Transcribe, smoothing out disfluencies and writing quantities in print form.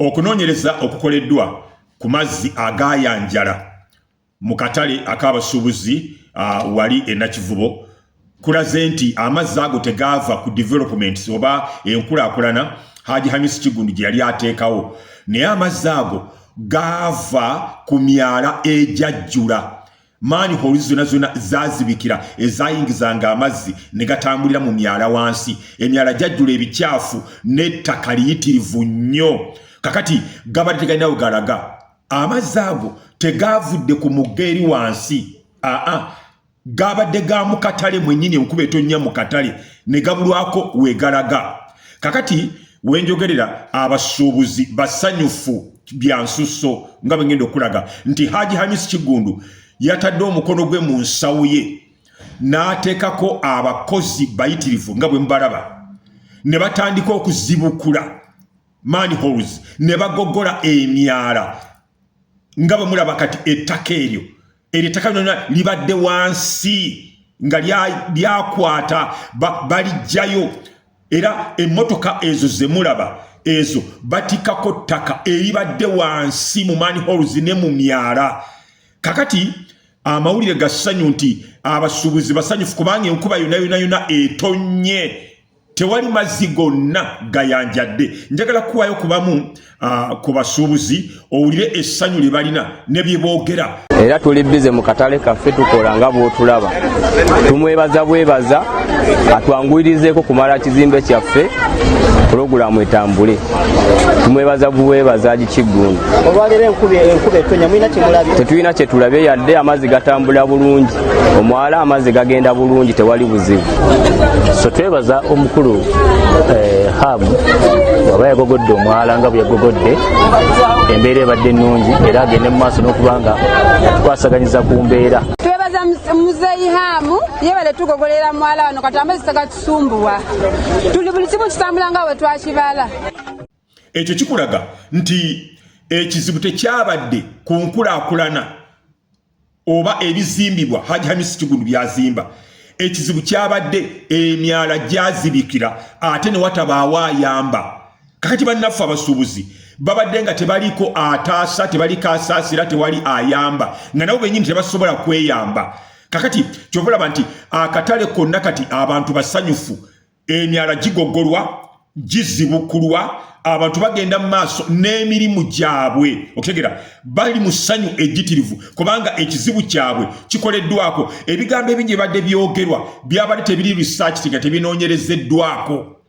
okunoonyereza okukoleddwa ku mazzi agaayanjala mu katale ak'abasuubuzi wali e Nakivubo kulaze nti amazzi ago tegaava ku development oba enkulaakulana Haji Hamisi Kigundu gye yali ateekawo, naye amazzi ago gaava ku myala ejajjula. Manholes zonna zazibikira ezayingizanga amazzi ne gatambulira mu myala wansi. Emyala jajjula ebikyafu n'ettaka liyitirivu nnyo. Kakati gabadde tegalinawo galaga. Amazzi ago tegaavudde ku mugga eri wansi. Gabadde ga mu katale mwennyini enkuba etonnya mu katale ne gabulwako wegalaga. Kakati wenjogerera abasuubuzi basanyufu bya nsusso nga bwe ngenda okulaga nti Haji Hamisi Kigundu yatadde omukono gwe mu nsawo ye n'ateekako abakozi bayitirivu nga bwe mbalaba ne batandika okuzibukula manholes ne bagogola emyala nga bwe mulaba kati ettaka eryo ettaka lyonna libadde wansi nga lyakwata balijjayo era emmotoka ezo ze mulaba ezo batikako ttaka eribadde wansi mu manholes ne mu myala. Kakati amawulire gassanyu nti abasuubuzi basanyufu kubanga enkuba yonna etonnye, tewali mazzi gonna gayanjadde. Njagala kuwaayo kubamu ku basuubuzi owulire essanyu lye balina ne bye boogera. Era tuli bize mu katale kaffe tukola nga bw'otulaba. Tumwebaza bwebaza atwanguyirizeeko kumala kizimbe kyaffe pulogulaamu etambule. Tumwebaza bwebaza Haji Kigundu. Olwaleero enkuba etonya mulina kye mulabye? Tetulina kye tulabye yadde amazzi gatambula bulungi. Omwala amazzi gagenda bulungi tewali buzibu. So twebaza omukulu Habu waba yagogodde omwala nga bwe yagogodde embeera ebadde ennungi era agende mu maaso n'okubanga twasaganyiza ku mbeera. Twebaza Muzeeyi Hamu yebale tugogolera mwala wano kati amazzi tagatusumbuwa. Tuli buli kimu kitambula nga bwe twakibala. Ekyo kikulaga nti ekizibu tekyabadde ku nkulaakulana oba ebizimbibwa Haji Hamisi Kigundu byazimba. Ekizibu kyabadde emyala gyazibikira ate ne watabaawo ayamba. Kakati bannaffe abasuubuzi babadde nga tebaliko ataasa, tebaliko asaasira, tewali ayamba nga nabo bennyini tebasobola kweyamba. Kakati ky'olaba nti akatale konna kati abantu basanyufu, emyala gigogolwa, gizibukulwa, abantu bagenda mu maaso n'emirimu gyabwe. Okutegera bali mu ssanyu ejjitirivu kubanga ekizibu kyabwe kikoleddwako. Ebigambo ebingi ebadde byogerwa byabadde tebiri research nga tebinoonyerezeddwako.